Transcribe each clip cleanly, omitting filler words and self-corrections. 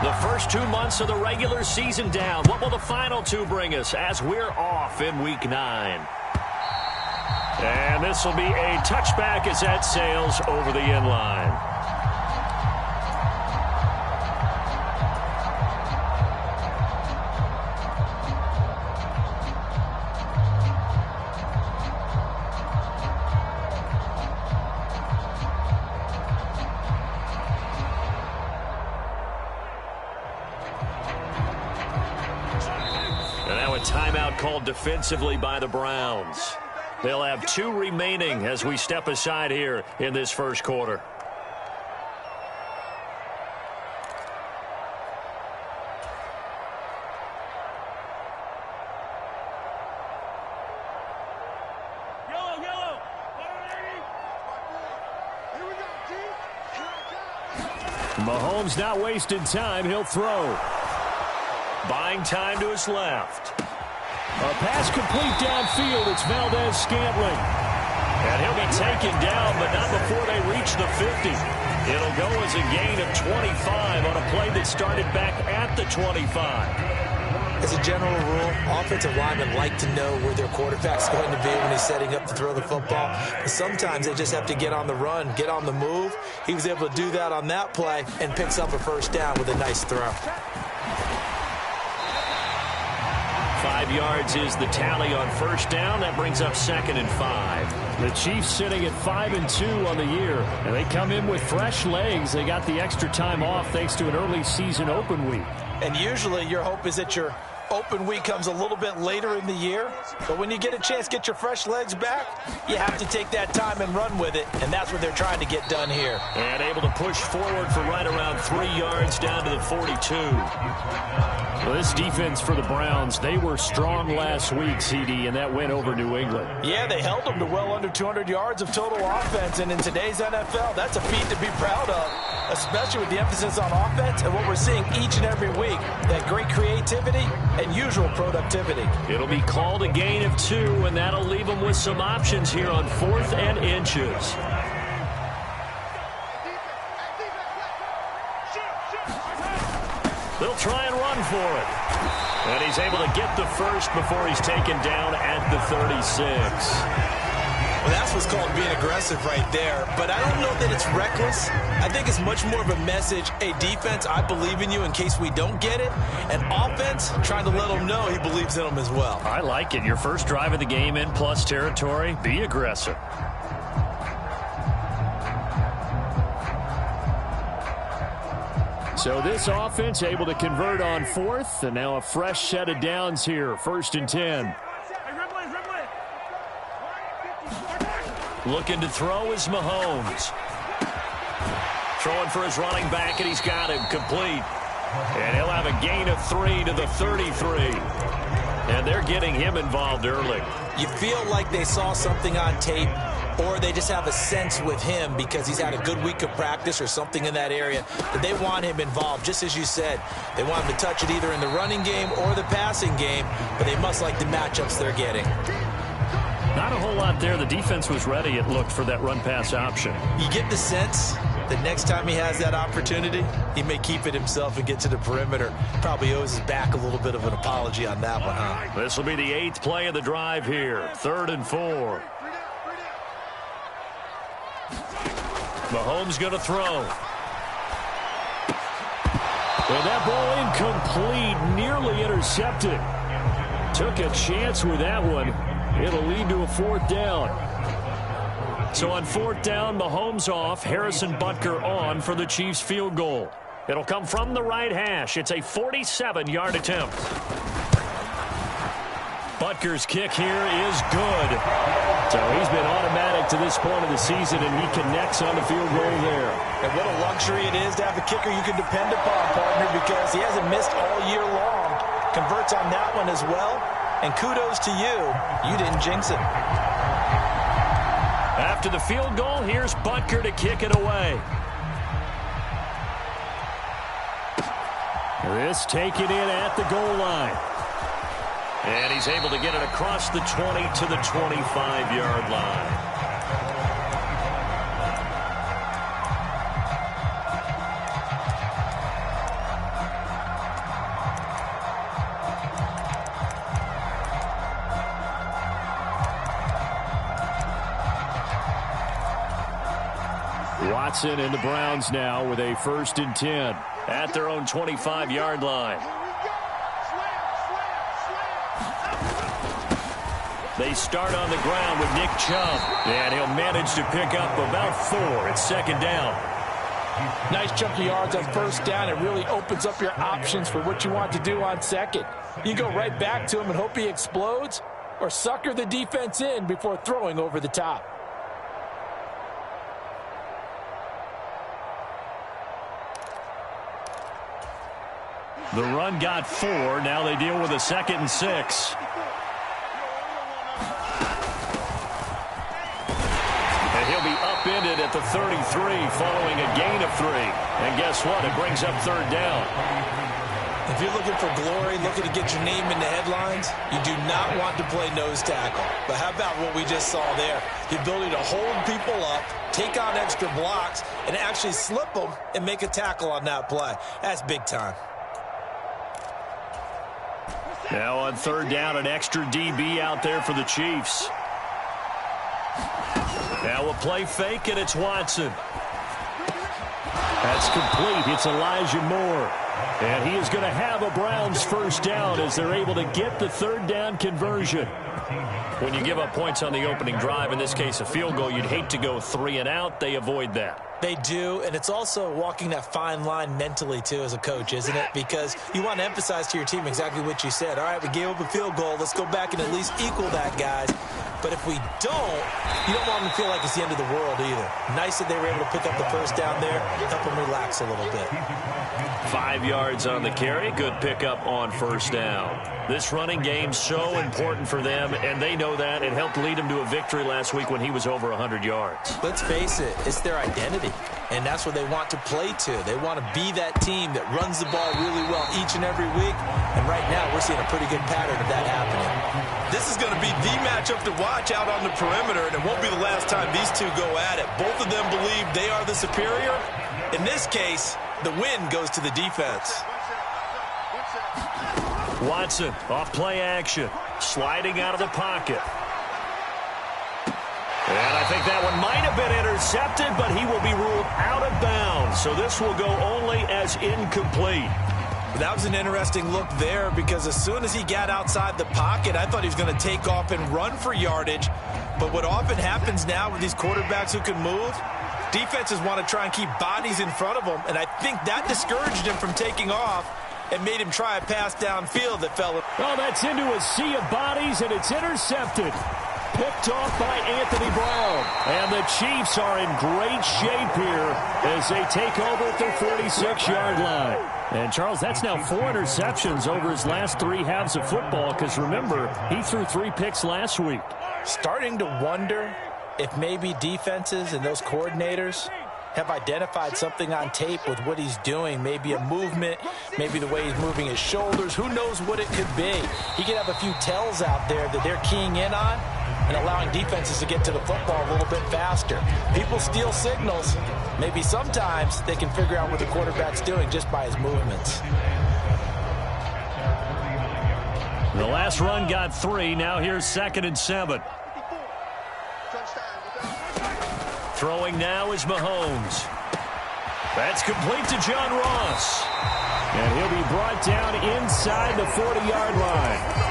The first 2 months of the regular season down. What will the final 2 bring us as we're off in Week 9? And this will be a touchback as that sails over the end line. Timeout called defensively by the Browns. They'll have 2 remaining as we step aside here in this first quarter. Mahomes not wasting time. He'll throw. Buying time to his left. A pass complete downfield. It's Valdez-Scantling. And he'll be taken down, but not before they reach the 50. It'll go as a gain of 25 on a play that started back at the 25. As a general rule, offensive linemen like to know where their quarterback's going to be when he's setting up to throw the football. But sometimes they just have to get on the run, get on the move. He was able to do that on that play and picks up a first down with a nice throw. 5 yards is the tally on first down. That brings up 2nd and 5. The Chiefs sitting at 5-2 on the year, and they come in with fresh legs. They got the extra time off thanks to an early season open week. And usually your hope is that your open week comes a little bit later in the year. But when you get a chance to get your fresh legs back, you have to take that time and run with it. And that's what they're trying to get done here. And able to push forward for right around 3 yards down to the 42. Well, this defense for the Browns, they were strong last week, CD, and that went over New England. Yeah, they held them to well under 200 yards of total offense. And in today's NFL, that's a feat to be proud of, especially with the emphasis on offense and what we're seeing each and every week, that great creativity and usual productivity. It'll be called a gain of 2, and that'll leave them with some options here on 4th and inches. They'll try and run for it. And he's able to get the first before he's taken down at the 36. Well, that's what's called being aggressive right there. But I don't know that it's reckless. I think it's much more of a message. Hey, defense, I believe in you in case we don't get it. And offense, trying to let him know he believes in them as well. I like it. Your first drive of the game in plus territory. Be aggressive. So this offense able to convert on 4th, and now a fresh set of downs here. 1st and 10. Looking to throw is Mahomes. Throwing for his running back, and he's got him complete. And he'll have a gain of 3 to the 33. And they're getting him involved early. You feel like they saw something on tape, or they just have a sense with him because he's had a good week of practice or something in that area that they want him involved. Just as you said, they want him to touch it either in the running game or the passing game, but they must like the matchups they're getting. Not a whole lot there. The defense was ready, it looked, for that run-pass option. You get the sense that next time he has that opportunity, he may keep it himself and get to the perimeter. Probably owes his back a little bit of an apology on that one, huh? This will be the 8th play of the drive here. 3rd and 4. Mahomes going to throw. And that ball incomplete, nearly intercepted. Took a chance with that one. It'll lead to a 4th down. So on 4th down, Mahomes off, Harrison Butker on for the Chiefs field goal. It'll come from the right hash. It's a 47-yard attempt. Butker's kick here is good. So he's been automatic to this point of the season, and he connects on the field goal there. And what a luxury it is to have a kicker you can depend upon, partner, because he hasn't missed all year long. Converts on that one as well. And kudos to you. You didn't jinx it. After the field goal, here's Butker to kick it away. This taken in at the goal line. And he's able to get it across the 20 to the 25-yard line. Watson and the Browns now with a 1st and 10 at their own 25-yard line. They start on the ground with Nick Chubb, and he'll manage to pick up about 4. It's 2nd down. Nice chunk of yards on 1st down. It really opens up your options for what you want to do on 2nd. You go right back to him and hope he explodes, or sucker the defense in before throwing over the top. The run got 4. Now they deal with a 2nd and 6. And he'll be upended at the 33 following a gain of 3. And guess what? It brings up 3rd down. If you're looking for glory, looking to get your name in the headlines, you do not want to play nose tackle. But how about what we just saw there? The ability to hold people up, take on extra blocks, and actually slip them and make a tackle on that play. That's big time. Now on 3rd down, an extra DB out there for the Chiefs. Now a play fake, and it's Watson. That's complete. It's Elijah Moore. And he is going to have a Browns 1st down as they're able to get the 3rd down conversion. When you give up points on the opening drive, in this case a field goal, you'd hate to go 3 and out. They avoid that. They do, and it's also walking that fine line mentally, too, as a coach, isn't it? Because you want to emphasize to your team exactly what you said. All right, we gave up a field goal. Let's go back and at least equal that, guys. But if we don't, you don't want them to feel like it's the end of the world either. Nice that they were able to pick up the 1st down there, help them relax a little bit. 5 yards on the carry. Good pickup on 1st down. This running game so important for them, and they know that. It helped lead them to a victory last week when he was over 100 yards. Let's face it, it's their identity, and that's what they want to play to. They want to be that team that runs the ball really well each and every week, and right now we're seeing a pretty good pattern of that happening. This is going to be the matchup to watch out on the perimeter, and it won't be the last time these two go at it. Both of them believe they are the superior. In this case, the win goes to the defense. Watson off play action, sliding out of the pocket. And I think that one might have been intercepted, but he will be ruled out of bounds. So this will go only as incomplete. That was an interesting look there because as soon as he got outside the pocket, I thought he was going to take off and run for yardage. But what often happens now with these quarterbacks who can move, defenses want to try and keep bodies in front of them, and I think that discouraged him from taking off and made him try a pass downfield that fell. Well, that's into a sea of bodies, and it's intercepted. Picked off by Anthony Brown. And the Chiefs are in great shape here as they take over at their 46-yard line. And, Charles, that's now 4 interceptions over his last 3 halves of football because, remember, he threw 3 picks last week. Starting to wonder if maybe defenses and those coordinators have identified something on tape with what he's doing. Maybe a movement, maybe the way he's moving his shoulders. Who knows what it could be? He could have a few tells out there that they're keying in on and allowing defenses to get to the football a little bit faster. People steal signals. Maybe sometimes they can figure out what the quarterback's doing just by his movements. The last run got 3. Now here's 2nd and 7. Throwing now is Mahomes. That's complete to John Ross. And he'll be brought down inside the 40-yard line.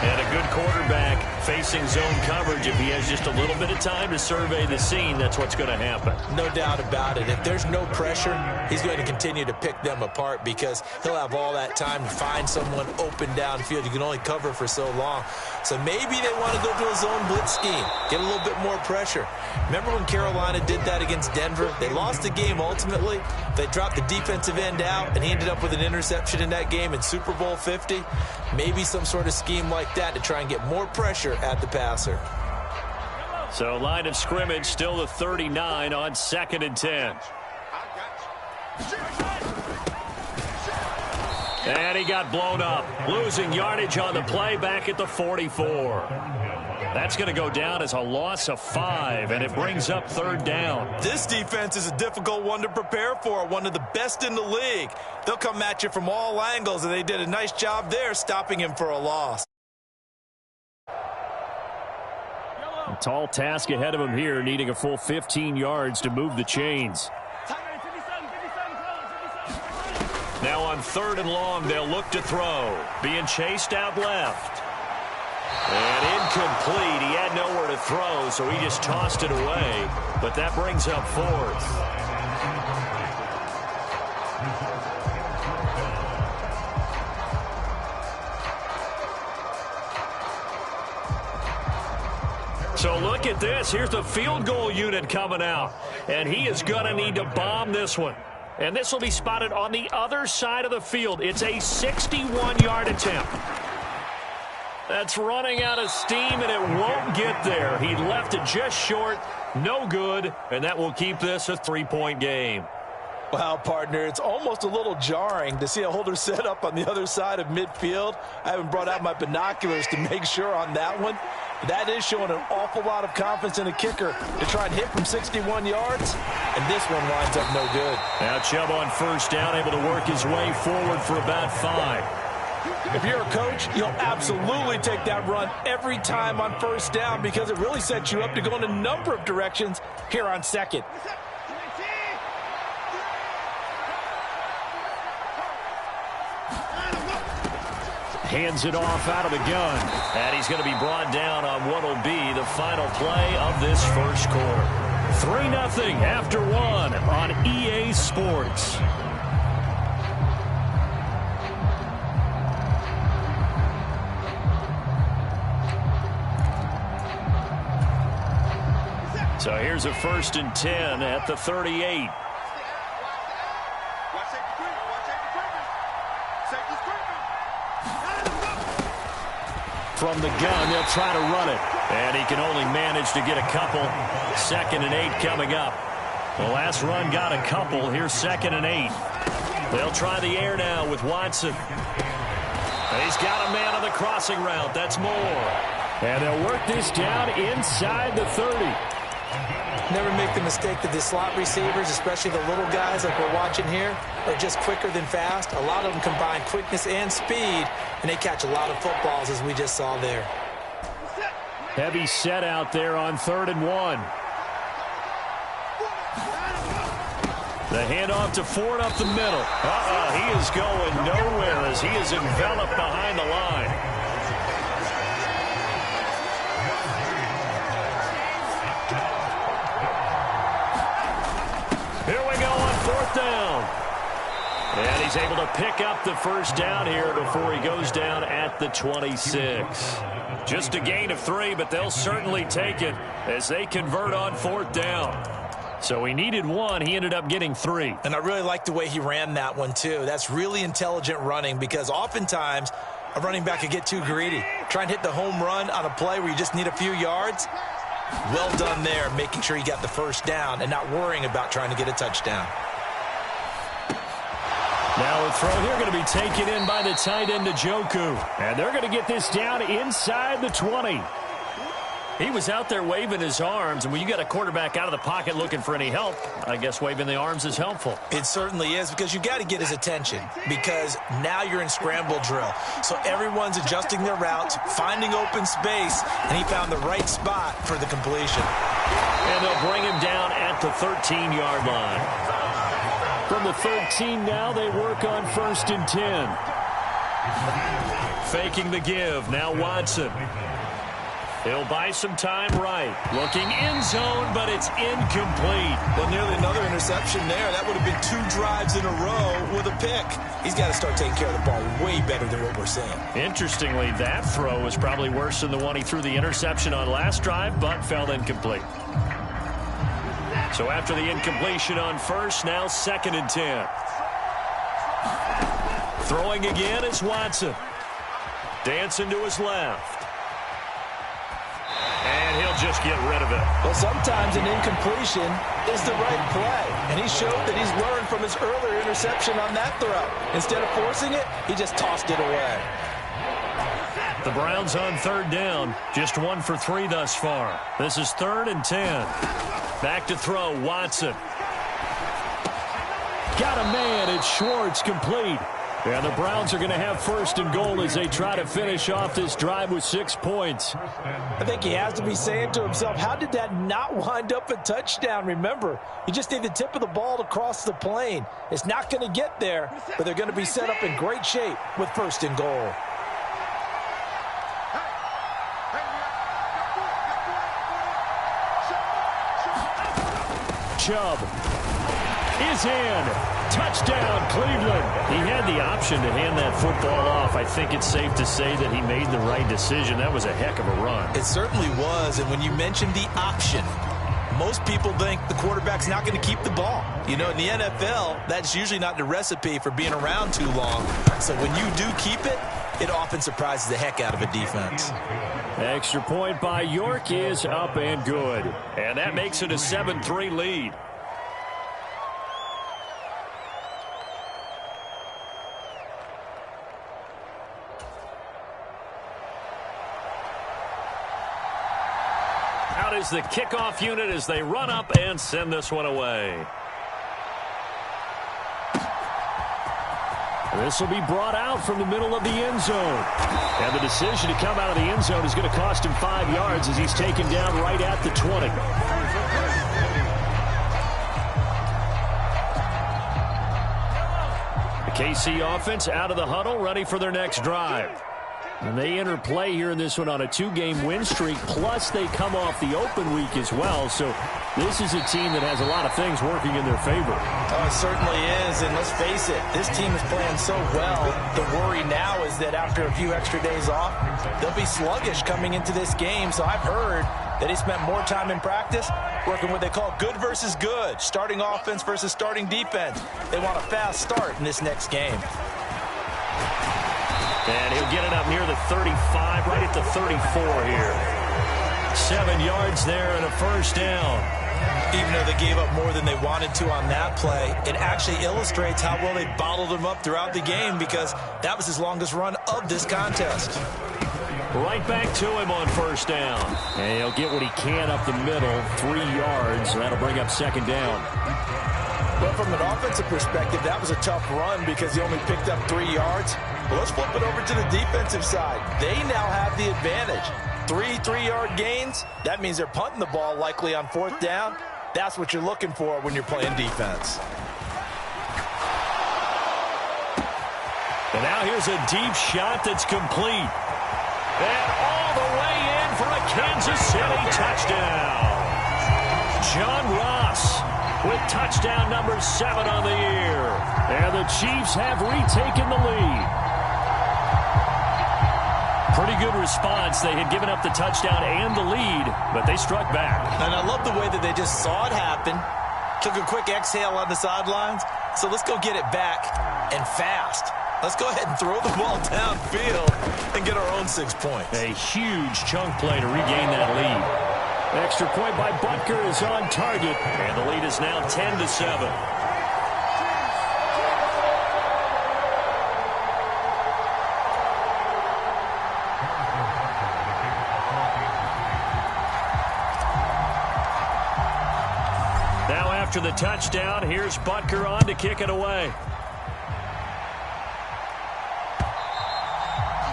And a good quarterback facing zone coverage. If he has just a little bit of time to survey the scene, that's what's going to happen. No doubt about it. If there's no pressure, he's going to continue to pick them apart because he'll have all that time to find someone open downfield. You can only cover for so long. So maybe they want to go to a zone blitz scheme, get a little bit more pressure. Remember when Carolina did that against Denver? They lost the game ultimately. They dropped the defensive end out, and he ended up with an interception in that game in Super Bowl 50. Maybe some sort of scheme like that to try and get more pressure at the passer. So line of scrimmage still the 39 on 2nd and 10. And he got blown up, losing yardage on the play back at the 44. That's going to go down as a loss of 5, and it brings up 3rd down. This defense is a difficult one to prepare for, one of the best in the league. They'll come at you from all angles, and they did a nice job there stopping him for a loss. tall task ahead of him here, needing a full 15 yards to move the chains. Now on 3rd and long, they'll look to throw. Being chased out left. And incomplete. He had nowhere to throw, so he just tossed it away. But that brings up 4th. So look at this. Here's the field goal unit coming out. And he is going to need to bomb this one. And this will be spotted on the other side of the field. It's a 61-yard attempt. That's running out of steam, and it won't get there. He left it just short. No good. And that will keep this a 3-point game. Wow, partner, it's almost a little jarring to see a holder set up on the other side of midfield. I haven't brought out my binoculars to make sure on that one. That is showing an awful lot of confidence in the kicker to try and hit from 61 yards, and this one winds up no good. Now Chubb on 1st down, able to work his way forward for about 5. If you're a coach, you'll absolutely take that run every time on 1st down because it really sets you up to go in a number of directions here on 2nd. Hands it off out of the gun. And he's going to be brought down on what will be the final play of this 1st quarter. 3-0 after 1 on EA Sports. So here's a 1st and 10 at the 38. From the gun, they'll try to run it. And he can only manage to get a couple. 2nd and 8 coming up. The last run got a couple. Here's 2nd and 8. They'll try the air now with Watson. He's got a man on the crossing route. That's Moore. And they'll work this down inside the 30. Never make the mistake that the slot receivers, especially the little guys like we're watching here, are just quicker than fast. A lot of them combine quickness and speed, and they catch a lot of footballs, as we just saw there. Heavy set out there on 3rd and 1. The handoff to Ford up the middle. He is going nowhere as he is enveloped behind the line. Here we go on 4th down. And he's able to pick up the 1st down here before he goes down at the 26. Just a gain of 3, but they'll certainly take it as they convert on 4th down. So he needed 1. He ended up getting 3. And I really like the way he ran that one, too. That's really intelligent running because oftentimes a running back could get too greedy. Try and hit the home run on a play where you just need a few yards. Well done there, making sure he got the 1st down and not worrying about trying to get a touchdown. Now a throw here going to be taken in by the tight end Njoku. And they're going to get this down inside the 20. He was out there waving his arms, and when you got a quarterback out of the pocket looking for any help, I guess waving the arms is helpful. It certainly is because you got to get his attention because now you're in scramble drill. So everyone's adjusting their routes, finding open space, and he found the right spot for the completion. And they'll bring him down at the 13-yard line. From the 13 now, they work on 1st and 10. Faking the give, now Watson. He'll buy some time right. Looking end zone, but it's incomplete. Well, nearly another interception there. That would have been 2 drives in a row with a pick. He's got to start taking care of the ball way better than what we're seeing. Interestingly, that throw was probably worse than the one he threw the interception on last drive, but fell incomplete. So after the incompletion on 1st, now 2nd and 10. Throwing again is Watson. Dancing to his left. And he'll just get rid of it. Well, sometimes an incompletion is the right play. And he showed that he's learned from his earlier interception on that throw. Instead of forcing it, he just tossed it away. The Browns on 3rd down. Just 1 for 3 thus far. This is 3rd and 10. Back to throw, Watson. Got a man, it's Schwartz, complete. And the Browns are going to have first and goal as they try to finish off this drive with 6 points. I think he has to be saying to himself, how did that not wind up a touchdown? Remember, you just need the tip of the ball to cross the plane. It's not going to get there, but they're going to be set up in great shape with first and goal. Chubb is in. Touchdown, Cleveland. He had the option to hand that football off. I think it's safe to say that he made the right decision. That was a heck of a run. It certainly was, and when you mentioned the option, most people think the quarterback's not going to keep the ball. You know, in the NFL, that's usually not the recipe for being around too long. So when you do keep it, it often surprises the heck out of a defense. Extra point by York is up and good. And that makes it a 7-3 lead. Out is the kickoff unit as they run up and send this one away. This will be brought out from the middle of the end zone. And the decision to come out of the end zone is going to cost him 5 yards as he's taken down right at the 20. The KC offense out of the huddle, ready for their next drive. And they enter play here in this one on a 2-game win streak, plus they come off the open week as well. So this is a team that has a lot of things working in their favor. Oh, it certainly is, and let's face it, this team is playing so well. The worry now is that after a few extra days off, they'll be sluggish coming into this game. So I've heard that he spent more time in practice working what they call good versus good, starting offense versus starting defense. They want a fast start in this next game. And he'll get it up near the 35, right at the 34 here. 7 yards there and a first down. Even though they gave up more than they wanted to on that play, it actually illustrates how well they bottled him up throughout the game because that was his longest run of this contest. Right back to him on first down. And he'll get what he can up the middle, 3 yards. That'll bring up second down. Well, from an offensive perspective, that was a tough run because he only picked up 3 yards. Well, let's flip it over to the defensive side. They now have the advantage. 3-3-yard gains, that means they're punting the ball likely on fourth down. That's what you're looking for when you're playing defense. And now here's a deep shot that's complete. And all the way in for a Kansas City touchdown. John Ross with touchdown number 7 on the year. And the Chiefs have retaken the lead. Pretty good response. They had given up the touchdown and the lead, but they struck back. And I love the way that they just saw it happen, took a quick exhale on the sidelines. So let's go get it back and fast. Let's go ahead and throw the ball downfield and get our own 6 points. A huge chunk play to regain that lead. Extra point by Butker is on target, and the lead is now 10-7. After the touchdown, here's Butker on to kick it away.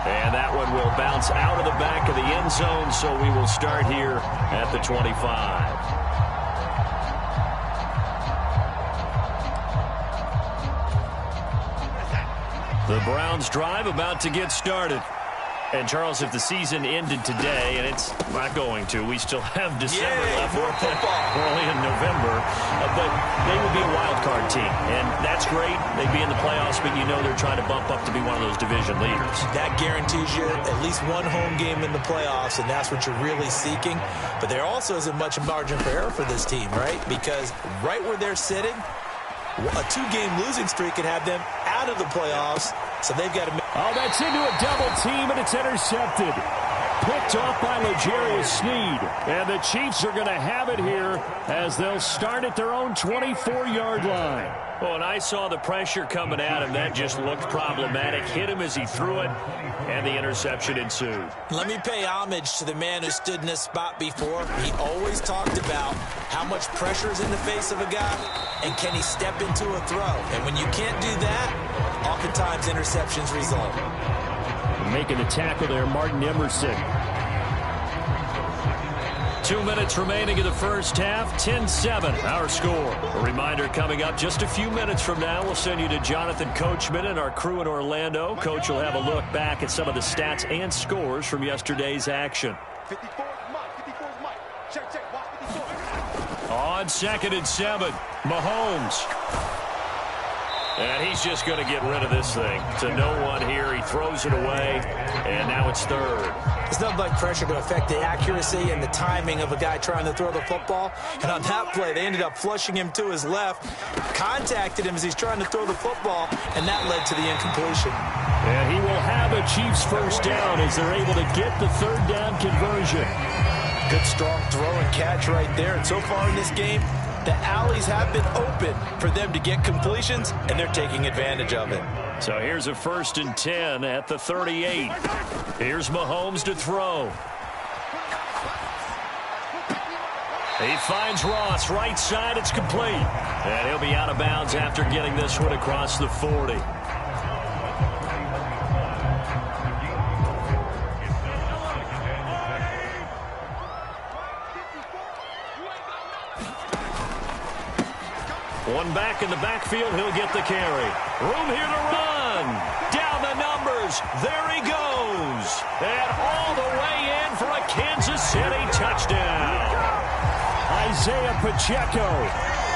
And that one will bounce out of the back of the end zone, so we will start here at the 25. The Browns drive about to get started. And, Charles, if the season ended today, and it's not going to, we still have December left. More football. We're only in November, but they would be a wild card team. And that's great. They'd be in the playoffs, but you know they're trying to bump up to be one of those division leaders. That guarantees you at least one home game in the playoffs, and that's what you're really seeking. But there also isn't much margin for error for this team, right? Because right where they're sitting, a 2-game losing streak can have them out of the playoffs. So they've got to... Oh, that's into a double team, and it's intercepted. picked off by L'Jarius Sneed. And the Chiefs are going to have it here as they'll start at their own 24-yard line. Well, and I saw the pressure coming at him. That just looked problematic. Hit him as he threw it, and the interception ensued. Let me pay homage to the man who stood in this spot before. He always talked about how much pressure is in the face of a guy, and can he step into a throw. And when you can't do that, oftentimes interceptions result. Making the tackle there, Martin Emerson. 2 minutes remaining in the first half, 10-7, our score. A reminder coming up just a few minutes from now, we'll send you to Jonathan Coachman and our crew in Orlando. Coach will have a look back at some of the stats and scores from yesterday's action. On 2nd and 7, Mahomes. And he's just going to get rid of this thing. To no one here. He throws it away, and now it's 3rd. There's nothing like pressure to affect the accuracy and the timing of a guy trying to throw the football. And on that play, they ended up flushing him to his left, contacted him as he's trying to throw the football, and that led to the incompletion. And he will have a Chiefs first down as they're able to get the 3rd down conversion. Good, strong throw and catch right there. And so far in this game, the alleys have been open for them to get completions, and they're taking advantage of it. So here's a 1st and 10 at the 38. Here's Mahomes to throw. He finds Ross, right side, it's complete. And he'll be out of bounds after getting this one across the 40. One back in the backfield, he'll get the carry. Room here to run. Down the numbers. There he goes. And all the way in for a Kansas City touchdown. Isaiah Pacheco.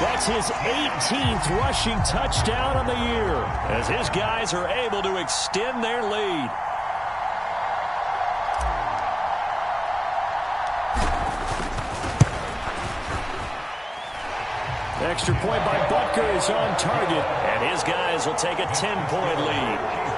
That's his 18th rushing touchdown on the year, as his guys are able to extend their lead. Extra point by Butker is on target, and his guys will take a 10-point lead.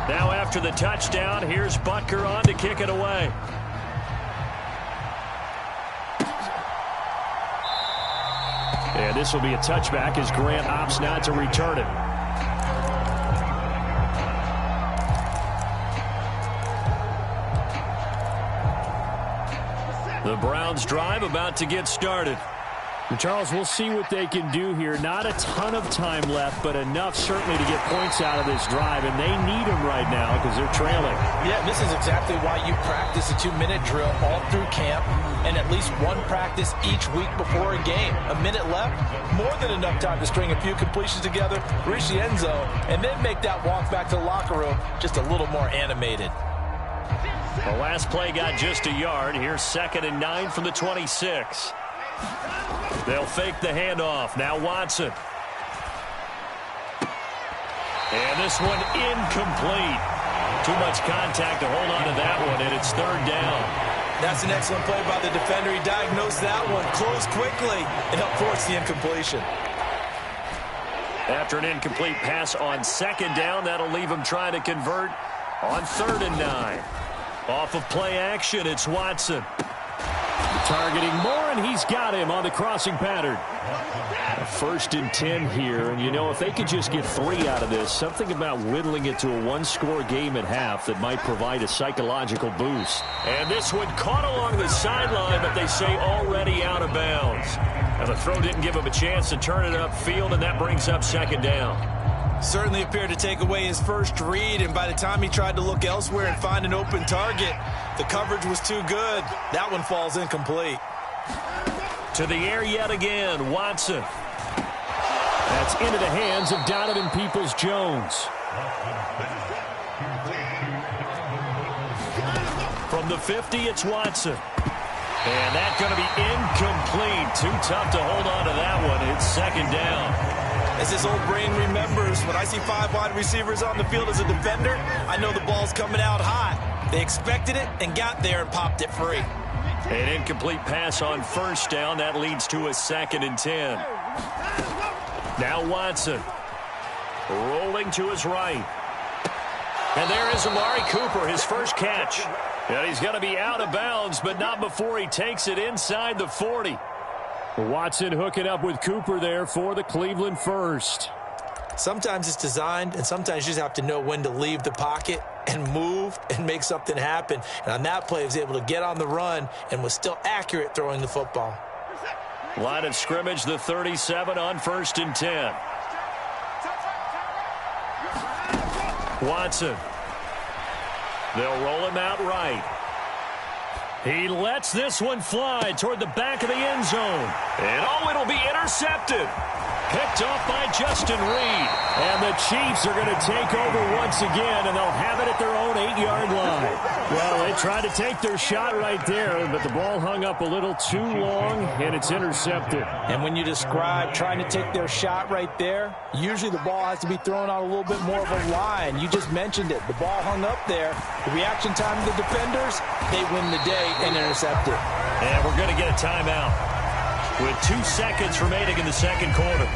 Now after the touchdown, here's Butker on to kick it away. And this will be a touchback as Grant opts not to return it. The Browns drive about to get started. And Charles, we'll see what they can do here. Not a ton of time left, but enough certainly to get points out of this drive, and they need them right now because they're trailing. Yeah, this is exactly why you practice a 2-minute drill all through camp and at least one practice each week before a game. A minute left, more than enough time to string a few completions together, reach the end zone, and then make that walk back to the locker room just a little more animated. The last play got just a yard. Here's 2nd and 9 from the 26. They'll fake the handoff. Now Watson. And this one incomplete. Too much contact to hold on to that one, and it's 3rd down. That's an excellent play by the defender. He diagnosed that one, closed quickly, and helped force the incompletion. After an incomplete pass on 2nd down, that'll leave him trying to convert on 3rd and 9. Off of play action, it's Watson. Targeting Moore, and he's got him on the crossing pattern. A 1st and 10 here, and you know, if they could just get 3 out of this, something about whittling it to a 1-score game at half that might provide a psychological boost. And this one caught along the sideline, but they say already out of bounds. And the throw didn't give him a chance to turn it upfield, and that brings up 2nd down. Certainly appeared to take away his first read, and by the time he tried to look elsewhere and find an open target, the coverage was too good. That one falls incomplete. To the air yet again, Watson. That's into the hands of Donovan Peoples-Jones. From the 50, it's Watson. And that's going to be incomplete. Too tough to hold on to that one. It's 2nd down. As his old brain remembers, when I see 5 wide receivers on the field as a defender, I know the ball's coming out hot. They expected it and got there and popped it free. An incomplete pass on first down. That leads to a 2nd and 10. Now Watson. Rolling to his right. And there is Amari Cooper, his first catch. And he's going to be out of bounds, but not before he takes it inside the 40. Watson hooking up with Cooper there for the Cleveland first. Sometimes it's designed, and sometimes you just have to know when to leave the pocket and move and make something happen. And on that play, he was able to get on the run and was still accurate throwing the football. Line of scrimmage, the 37 on 1st and 10. Watson. They'll roll him out right. He lets this one fly toward the back of the end zone. And oh, it'll be intercepted. Picked off by Justin Reed. And the Chiefs are going to take over once again, and they'll have it at their own 8-yard line. Well, they tried to take their shot right there, but the ball hung up a little too long, and it's intercepted. And when you describe trying to take their shot right there, usually the ball has to be thrown out a little bit more of a line. You just mentioned it. The ball hung up there. The reaction time of the defenders, they win the day and intercept it. And we're going to get a timeout with 2 seconds remaining in the second quarter.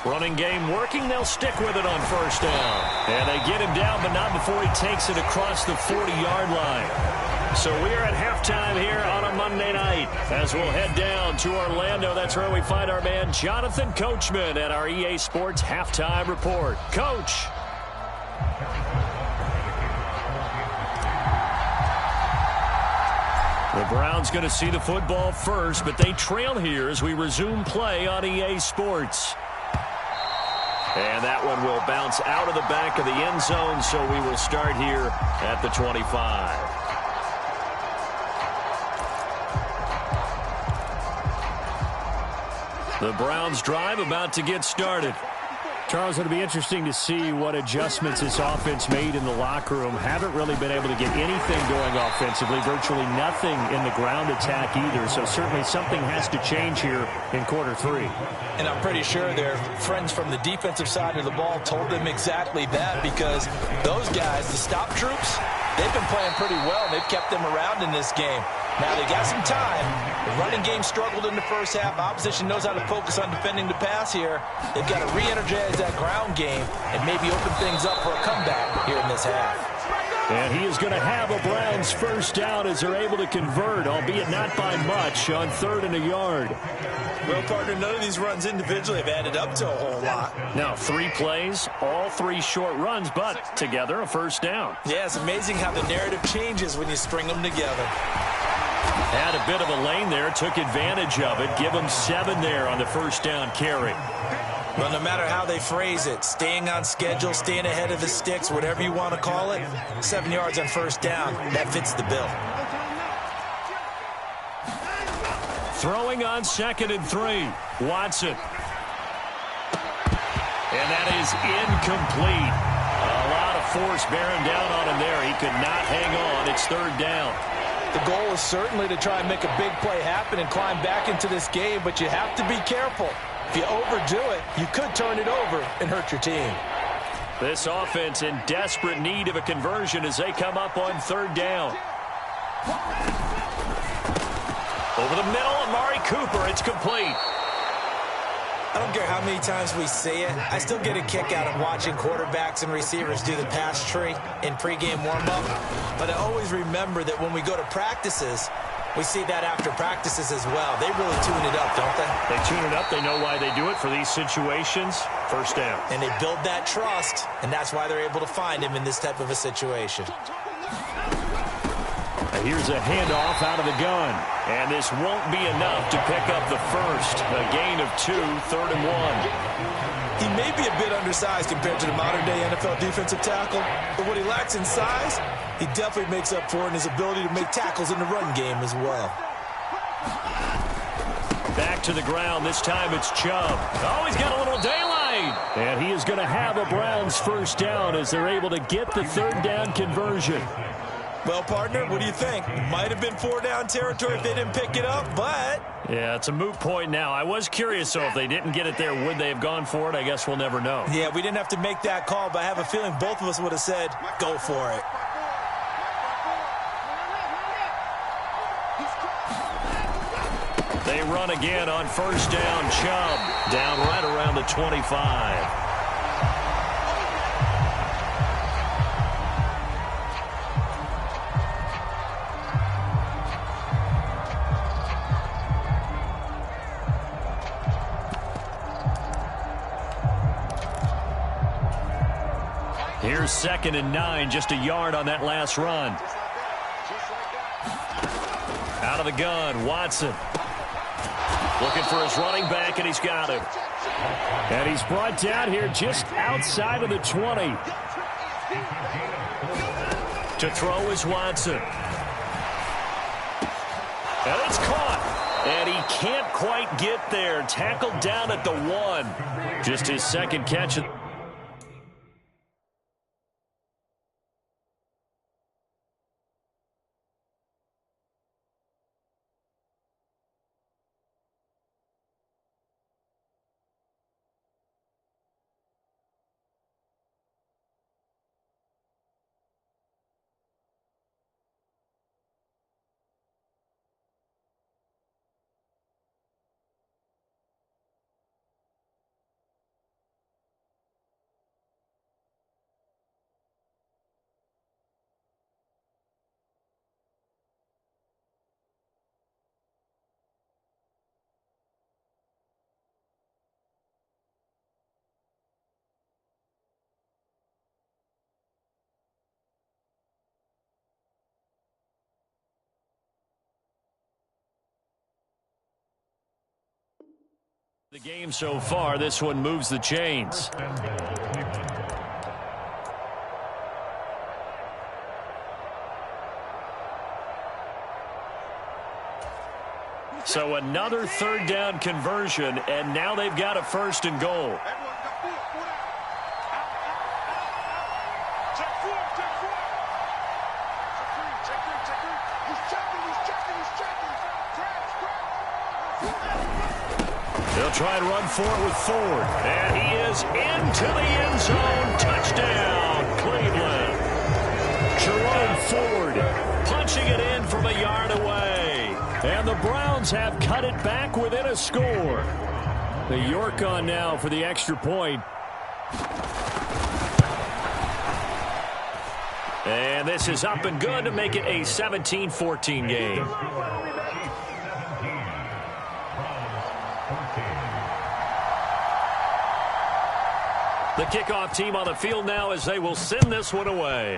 Running game working. They'll stick with it on first down. And they get him down, but not before he takes it across the 40-yard line. So we are at halftime here on a Monday night. As we'll head down to Orlando, that's where we find our man Jonathan Coachman at our EA Sports Halftime Report. Coach. The Browns going to see the football first, but they trail here as we resume play on EA Sports. And that one will bounce out of the back of the end zone, so we will start here at the 25. The Browns drive about to get started. Charles, it'll be interesting to see what adjustments this offense made in the locker room. Haven't really been able to get anything going offensively, virtually nothing in the ground attack either. So certainly something has to change here in quarter 3. And I'm pretty sure their friends from the defensive side of the ball told them exactly that, because those guys, the stop troops, they've been playing pretty well. They've kept them around in this game. Now they got some time. The running game struggled in the first half. Opposition knows how to focus on defending the pass here. They've got to re-energize that ground game and maybe open things up for a comeback here in this half. And he is going to have a Browns first down as they're able to convert, albeit not by much, on 3rd and a yard. Well, partner, none of these runs individually have added up to a whole lot. Now 3 plays, all 3 short runs, but together a first down. Yeah, it's amazing how the narrative changes when you string them together. Had a bit of a lane there, took advantage of it. Give them 7 there on the first down carry. But no matter how they phrase it, staying on schedule, staying ahead of the sticks, whatever you want to call it, 7 yards on first down, that fits the bill. Throwing on 2nd and 3, Watson. And that is incomplete. A lot of force bearing down on him there. He could not hang on. It's 3rd down. The goal is certainly to try and make a big play happen and climb back into this game, but you have to be careful. If you overdo it, you could turn it over and hurt your team. This offense in desperate need of a conversion as they come up on 3rd down. Over the middle, Amari Cooper. It's complete. I don't care how many times we say it, I still get a kick out of watching quarterbacks and receivers do the pass tree in pregame warm-up. But I always remember that when we go to practices, we see that after practices as well. They really tune it up, don't they? They tune it up. They know why they do it for these situations. First down. And they build that trust, and that's why they're able to find him in this type of a situation. Here's a handoff out of the gun. And this won't be enough to pick up the first. A gain of 2, 3rd and 1. He may be a bit undersized compared to the modern-day NFL defensive tackle, but what he lacks in size, he definitely makes up for in his ability to make tackles in the run game as well. Back to the ground. This time it's Chubb. Oh, he's got a little daylight. And he is going to have a Browns first down as they're able to get the third down conversion. Well, partner, what do you think? Might have been 4 down territory if they didn't pick it up, but... Yeah, it's a moot point now. I was curious, so if they didn't get it there, would they have gone for it? I guess we'll never know. Yeah, we didn't have to make that call, but I have a feeling both of us would have said, go for it. They run again on first down. Chubb down right around the 25. Here's 2nd and 9, just a yard on that last run. Out of the gun, Watson. Looking for his running back, and he's got him. And he's brought down here just outside of the 20. To throw is Watson. And it's caught. And he can't quite get there. Tackled down at the 1. Just his second catch. The game so far, this one moves the chains. So another third down conversion, and now they've got a 1st and goal. They'll try and run for it with Ford. And he is into the end zone. Touchdown, Cleveland. Jerome Ford punching it in from a yard away. And the Browns have cut it back within a score. The York on now for the extra point. And this is up and good to make it a 17-14 game. The kickoff team on the field now as they will send this one away.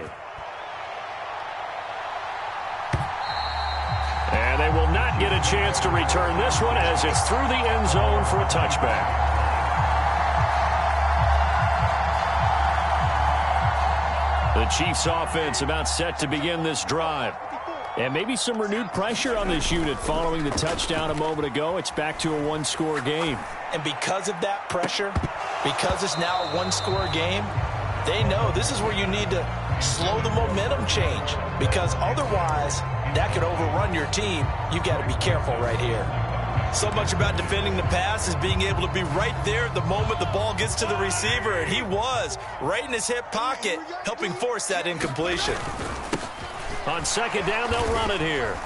And they will not get a chance to return this one as it's through the end zone for a touchback. The Chiefs offense about set to begin this drive. And maybe some renewed pressure on this unit following the touchdown a moment ago. It's back to a 1-score game. And because of that pressure, because it's now a 1-score game, they know this is where you need to slow the momentum change, because otherwise that could overrun your team. You got to be careful right here. So much about defending the pass is being able to be right there at the moment the ball gets to the receiver, and he was right in his hip pocket, helping force that incompletion. On 2nd down, they'll run it here.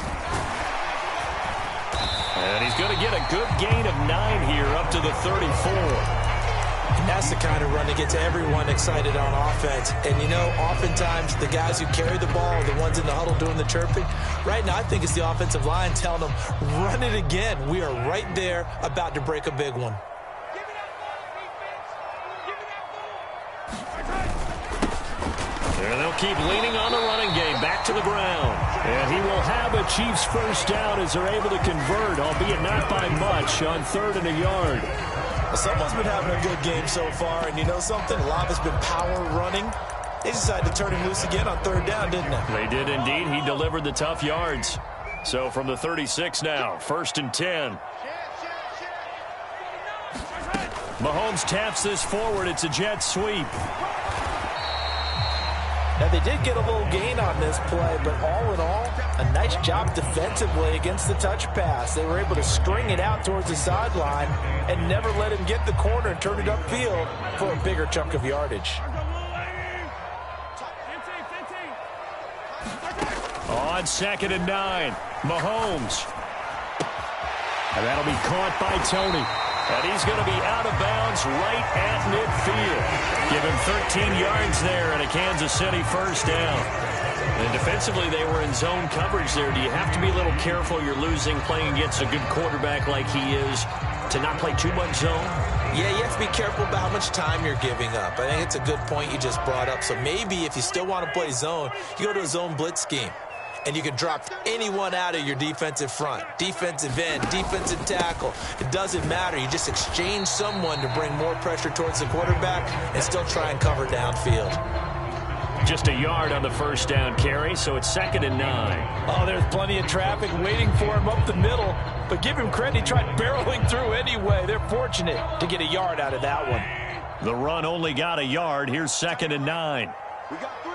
And he's going to get a good gain of 9 here up to the 34. And that's the kind of run that gets everyone excited on offense. And, you know, oftentimes the guys who carry the ball are the ones in the huddle doing the chirping. Right now, I think it's the offensive line telling them, run it again. We are right there about to break a big one. There they'll keep leaning on the running game. Back to the ground. And he will have a Chiefs first down as they're able to convert, albeit not by much, on 3rd and a yard. Someone's been having a good game so far, and you know something? A lot of it's been power running. They decided to turn him loose again on 3rd down, didn't they? They did indeed. He delivered the tough yards. So from the 36 now, 1st and 10. Mahomes taps this forward. It's a jet sweep. Now, they did get a little gain on this play, but all in all, a nice job defensively against the touch pass. They were able to string it out towards the sideline and never let him get the corner and turn it upfield for a bigger chunk of yardage. On 2nd and 9, Mahomes. And that'll be caught by Tony. And he's going to be out of bounds right at midfield. Give him 13 yards there and a Kansas City first down. And defensively, they were in zone coverage there. Do you have to be a little careful? You're losing playing against a good quarterback like he is to not play too much zone? Yeah, you have to be careful about how much time you're giving up. I think it's a good point you just brought up. So maybe if you still want to play zone, you go to a zone blitz scheme. And you can drop anyone out of your defensive front. Defensive end, defensive tackle. It doesn't matter. You just exchange someone to bring more pressure towards the quarterback and still try and cover downfield. Just a yard on the first down carry, so it's 2nd and 9. Oh, there's plenty of traffic waiting for him up the middle. But give him credit, he tried barreling through anyway. They're fortunate to get a yard out of that one. The run only got a yard. Here's 2nd and 9. We got three.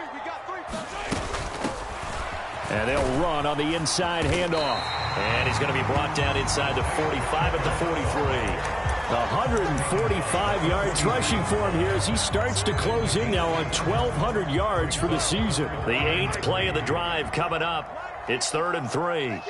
And they'll run on the inside handoff. And he's going to be brought down inside the 45 at the 43. 145 yards rushing for him here as he starts to close in now on 1,200 yards for the season. The 8th play of the drive coming up. It's 3rd and 3.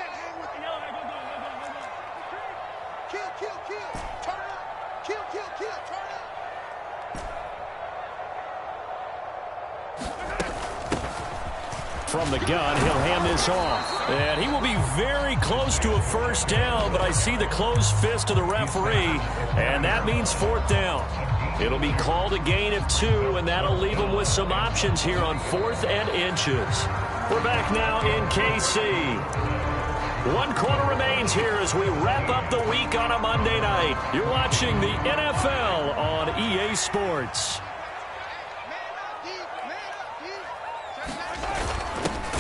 From the gun, he'll hand this off. And he will be very close to a first down, but I see the closed fist of the referee, and that means 4th down. It'll be called a gain of 2, and that'll leave him with some options here on 4th and inches. We're back now in KC. 1 quarter remains here as we wrap up the week on a Monday night. You're watching the NFL on EA Sports.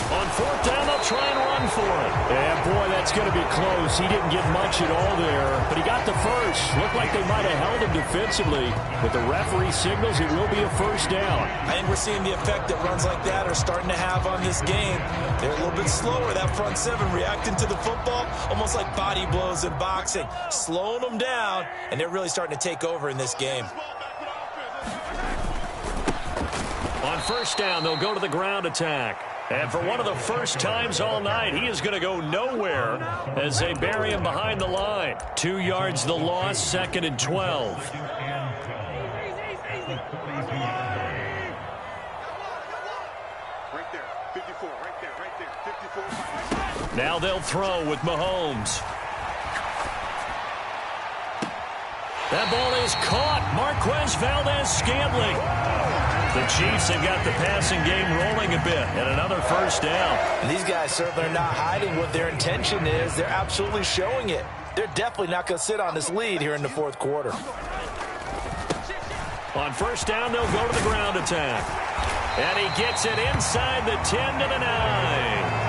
On 4th down, they'll try and run for it. And, boy, that's going to be close. He didn't get much at all there, but he got the first. Looked like they might have held him defensively, but the referee signals it will be a first down. I think we're seeing the effect that runs like that are starting to have on this game. They're a little bit slower, that front 7, reacting to the football, almost like body blows in boxing, slowing them down, and they're really starting to take over in this game. On first down, they'll go to the ground attack. And for one of the first times all night, he is going to go nowhere as they bury him behind the line. 2 yards the loss, 2nd and 12. Right there, 54, right there, 54. Now they'll throw with Mahomes. That ball is caught. Marquez Valdes-Scantling. The Chiefs have got the passing game rolling a bit, and another first down. And these guys certainly are not hiding what their intention is. They're absolutely showing it. They're definitely not going to sit on this lead here in the 4th quarter. On first down, they'll go to the ground attack. And he gets it inside the 10 to the 9.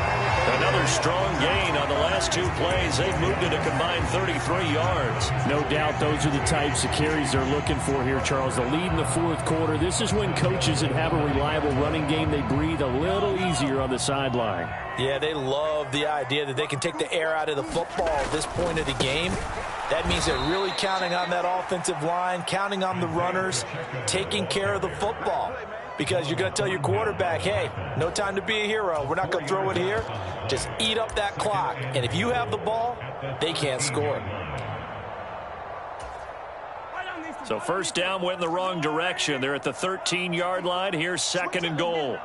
Another strong gain on the last 2 plays. They've moved it a combined 33 yards. No doubt those are the types of carries they're looking for here, Charles. The lead in the 4th quarter. This is when coaches that have a reliable running game, they breathe a little easier on the sideline. Yeah, they love the idea that they can take the air out of the football at this point of the game. That means they're really counting on that offensive line, counting on the runners, taking care of the football. Because you're going to tell your quarterback, hey, no time to be a hero. We're not going to throw it here. Just eat up that clock. And if you have the ball, they can't score. So first down went in the wrong direction. They're at the 13-yard line. Here's 2nd and goal.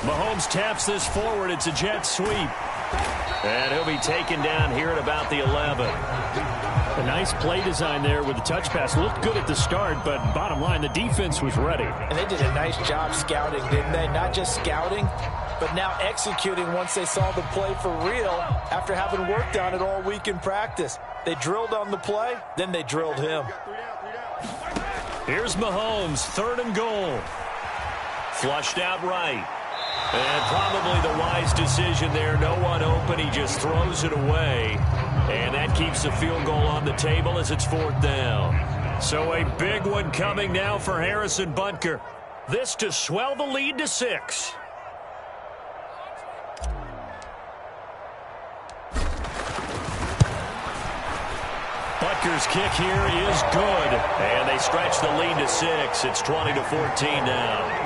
Mahomes taps this forward. It's a jet sweep. And he'll be taken down here at about the 11. A nice play design there with the touch pass. Looked good at the start, but bottom line, the defense was ready. And they did a nice job scouting, didn't they? Not just scouting, but now executing once they saw the play for real after having worked on it all week in practice. They drilled on the play, then they drilled him. Here's Mahomes, 3rd and goal. Flushed out right. And probably the wise decision there. No one open. He just throws it away. And that keeps the field goal on the table as it's 4th down. So a big one coming now for Harrison Butker. This to swell the lead to 6. Butker's kick here is good. And they stretch the lead to 6. It's 20-14 now.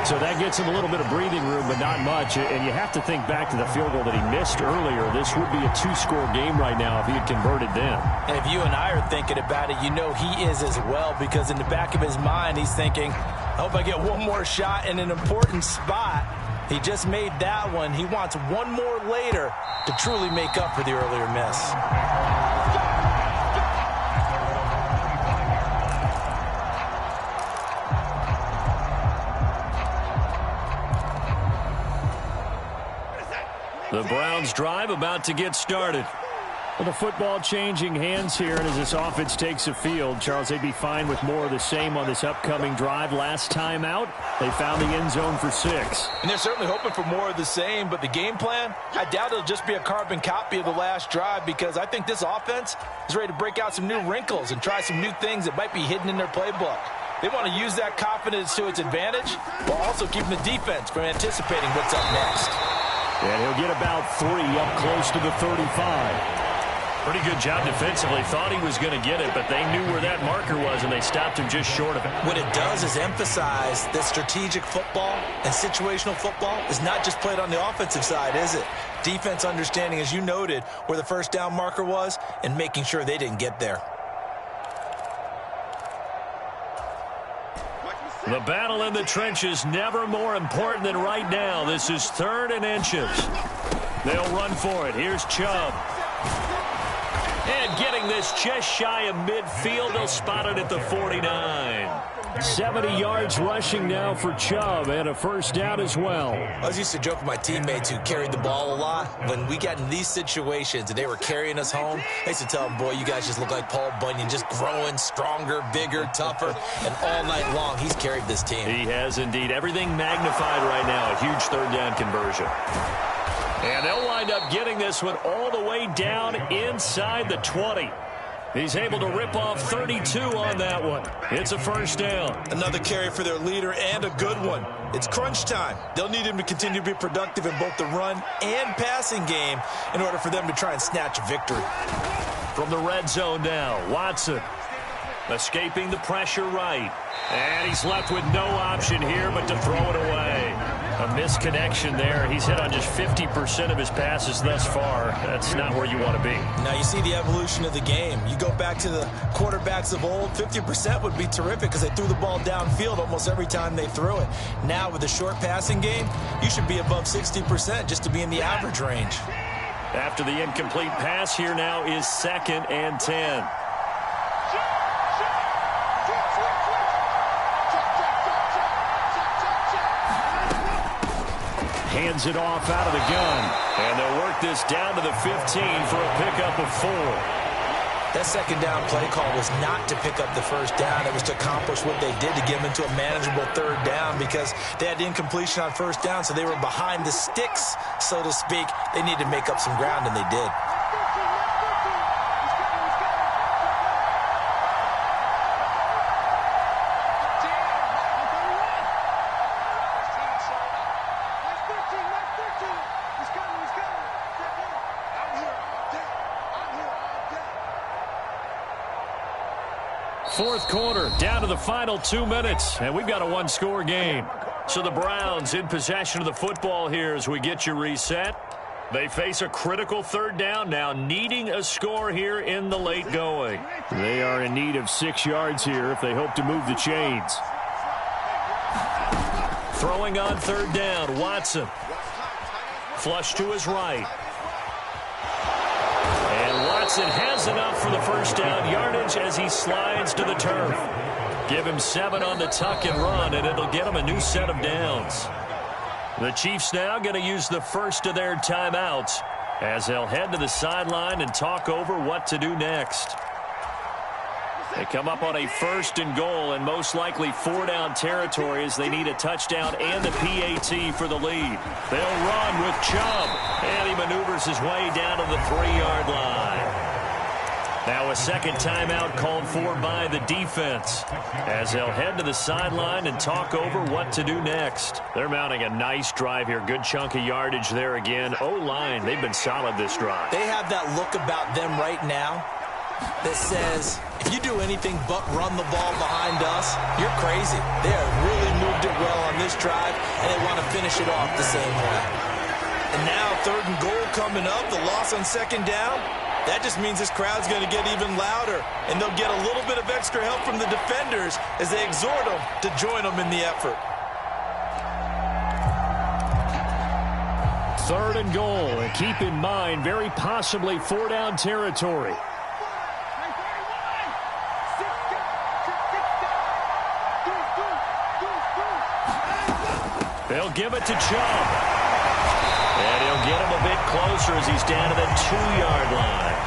So that gets him a little bit of breathing room, but not much. And you have to think back to the field goal that he missed earlier. This would be a 2-score game right now if he had converted then. And if you and I are thinking about it, you know he is as well, because in the back of his mind, he's thinking, I hope I get one more shot in an important spot. He just made that one. He wants one more later to truly make up for the earlier miss. The Browns drive about to get started. Well, the football changing hands here, and as this offense takes the field, Charles, they'd be fine with more of the same on this upcoming drive. Last time out, they found the end zone for 6. And they're certainly hoping for more of the same, but the game plan, I doubt it'll just be a carbon copy of the last drive, because I think this offense is ready to break out some new wrinkles and try some new things that might be hidden in their playbook. They want to use that confidence to its advantage while also keeping the defense from anticipating what's up next. And he'll get about 3 up close to the 35. Pretty good job defensively. Thought he was going to get it, but they knew where that marker was, and they stopped him just short of it. What it does is emphasize that strategic football and situational football is not just played on the offensive side, is it? Defense understanding, as you noted, where the first down marker was and making sure they didn't get there. The battle in the trenches never more important than right now. This is 3rd and inches. They'll run for it. Here's Chubb. And getting this just shy of midfield. They'll spot it at the 49. 70 yards rushing now for Chubb, and a first down as well. I was used to joke with my teammates who carried the ball a lot. When we got in these situations and they were carrying us home, I used to tell them, boy, you guys just look like Paul Bunyan, just growing stronger, bigger, tougher, and all night long he's carried this team. He has indeed. Everything magnified right now. A huge 3rd down conversion. And they'll wind up getting this one all the way down inside the 20. He's able to rip off 32 on that one. It's a first down. Another carry for their leader, and a good one. It's crunch time. They'll need him to continue to be productive in both the run and passing game in order for them to try and snatch a victory. From the red zone now, Watson escaping the pressure right. And he's left with no option here but to throw it away. A misconnection there. He's hit on just 50% of his passes thus far. That's not where you want to be. Now you see the evolution of the game. You go back to the quarterbacks of old, 50% would be terrific because they threw the ball downfield almost every time they threw it. Now with the short passing game, you should be above 60% just to be in the average range. After the incomplete pass, here now is 2nd and 10. Hands it off out of the gun. And they'll work this down to the 15 for a pickup of 4. That second down play call was not to pick up the first down. It was to accomplish what they did to get them into a manageable 3rd down because they had incompletion on first down, so they were behind the sticks, so to speak. They needed to make up some ground, and they did. Fourth quarter, down to the final 2 minutes, and we've got a 1-score game. So the Browns in possession of the football here as we get you reset. They face a critical 3rd down now, needing a score here in the late going. They are in need of 6 yards here if they hope to move the chains. Throwing on 3rd down, Watson. Flush to his right. Watson has enough for the first down yardage as he slides to the turf. Give him 7 on the tuck and run, and it'll get him a new set of downs. The Chiefs now going to use the first of their timeouts as they'll head to the sideline and talk over what to do next. They come up on a 1st and goal, and most likely 4-down territory as they need a touchdown and the PAT for the lead. They'll run with Chubb, and he maneuvers his way down to the 3-yard line. Now a second timeout called for by the defense as they'll head to the sideline and talk over what to do next. They're mounting a nice drive here. Good chunk of yardage there again. O-line, they've been solid this drive. They have that look about them right now that says, if you do anything but run the ball behind us, you're crazy. They have really moved it well on this drive, and they want to finish it off the same way. And now 3rd and goal coming up, the loss on 2nd down. That just means this crowd's going to get even louder, and they'll get a little bit of extra help from the defenders as they exhort them to join them in the effort. 3rd and goal, and keep in mind, very possibly 4-down territory. They'll give it to Chubb. And he'll get him a bit closer as he's down to the 2-yard line.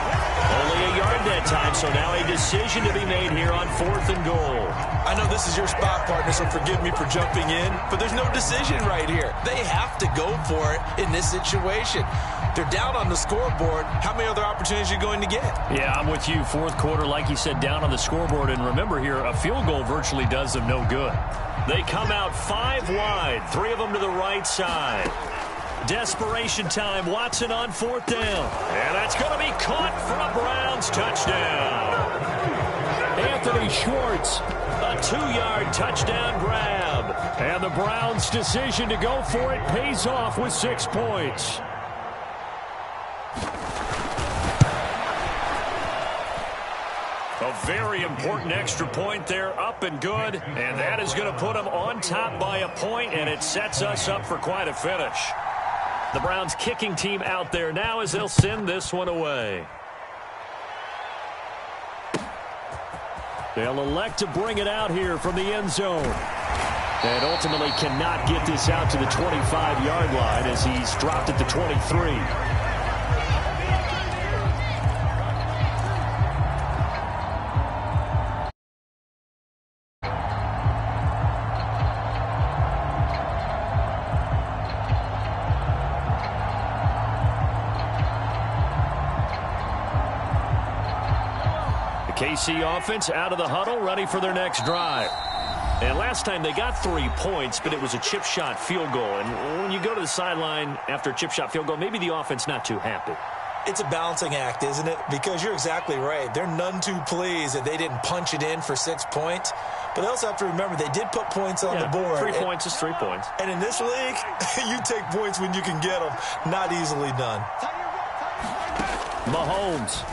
Only a yard that time, so now a decision to be made here on 4th and goal. I know this is your spot, partner, so forgive me for jumping in, but there's no decision right here. They have to go for it in this situation. They're down on the scoreboard. How many other opportunities are you going to get? Yeah, I'm with you. 4th quarter, like you said, down on the scoreboard. And remember here, a field goal virtually does them no good. They come out 5 wide, 3 of them to the right side. Desperation time, Watson on 4th down. And that's going to be caught for a Browns touchdown. Anthony Schwartz, a 2-yard touchdown grab. And the Browns' decision to go for it pays off with 6 points. A very important extra point there, up and good. And that is going to put them on top by a point, and it sets us up for quite a finish. The Browns kicking team out there now as they'll send this one away. They'll elect to bring it out here from the end zone. And ultimately cannot get this out to the 25-yard line as he's dropped at the 23. KC offense out of the huddle, ready for their next drive. And last time they got 3 points, but it was a chip shot field goal. And when you go to the sideline after a chip shot field goal, maybe the offense not too happy. It's a balancing act, isn't it? Because you're exactly right. They're none too pleased that they didn't punch it in for 6 points. But they also have to remember they did put points on the board. 3 points is 3 points. And in this league, you take points when you can get them. Not easily done. Mahomes.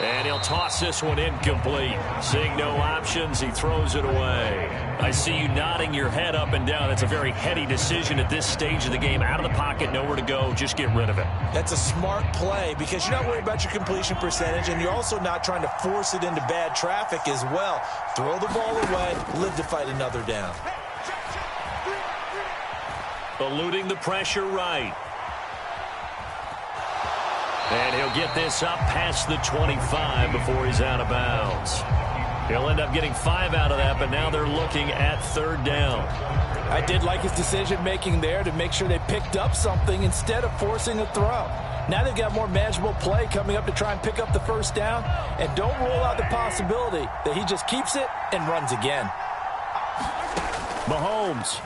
And he'll toss this one incomplete. Seeing no options, he throws it away. I see you nodding your head up and down. It's a very heady decision at this stage of the game. Out of the pocket, nowhere to go. Just get rid of it. That's a smart play because you're not worried about your completion percentage, and you're also not trying to force it into bad traffic as well. Throw the ball away, live to fight another down. Eluding the pressure right. And he'll get this up past the 25 before he's out of bounds. He'll end up getting 5 out of that, but now they're looking at 3rd down. I did like his decision-making there to make sure they picked up something instead of forcing a throw. Now they've got more manageable play coming up to try and pick up the 1st down, and don't rule out the possibility that he just keeps it and runs again. Mahomes.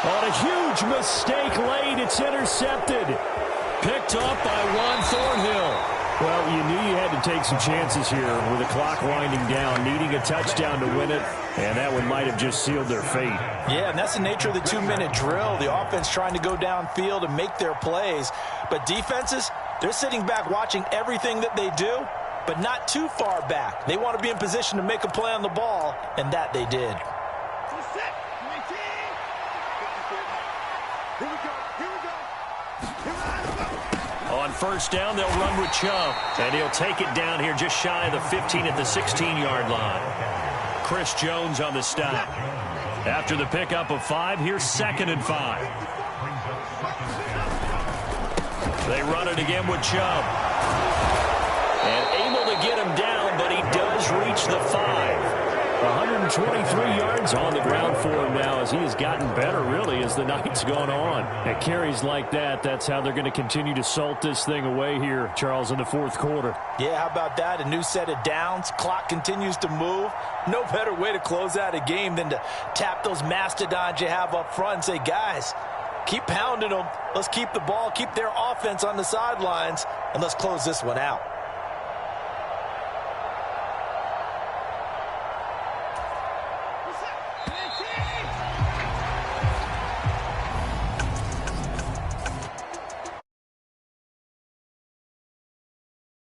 On a huge mistake late, it's intercepted. Picked up by Juan Thornhill. Well, you knew you had to take some chances here with the clock winding down, needing a touchdown to win it, and that one might have just sealed their fate. Yeah, and that's the nature of the 2-minute drill. The offense trying to go downfield and make their plays. But defenses, they're sitting back watching everything that they do, but not too far back. They want to be in position to make a play on the ball, and that they did. On 1st down, they'll run with Chubb, and he'll take it down here just shy of the 15 at the 16-yard line. Chris Jones on the stop. After the pickup of 5, here's 2nd and 5. They run it again with Chubb. And able to get him down, but he does reach the 5. 123 yards on the ground for him now as he has gotten better, really, as the night's gone on. And carries like that, that's how they're going to continue to salt this thing away here, Charles, in the fourth quarter. Yeah, how about that? A new set of downs. Clock continues to move. No better way to close out a game than to tap those mastodons you have up front and say, guys, keep pounding them. Let's keep the ball, keep their offense on the sidelines, and let's close this one out.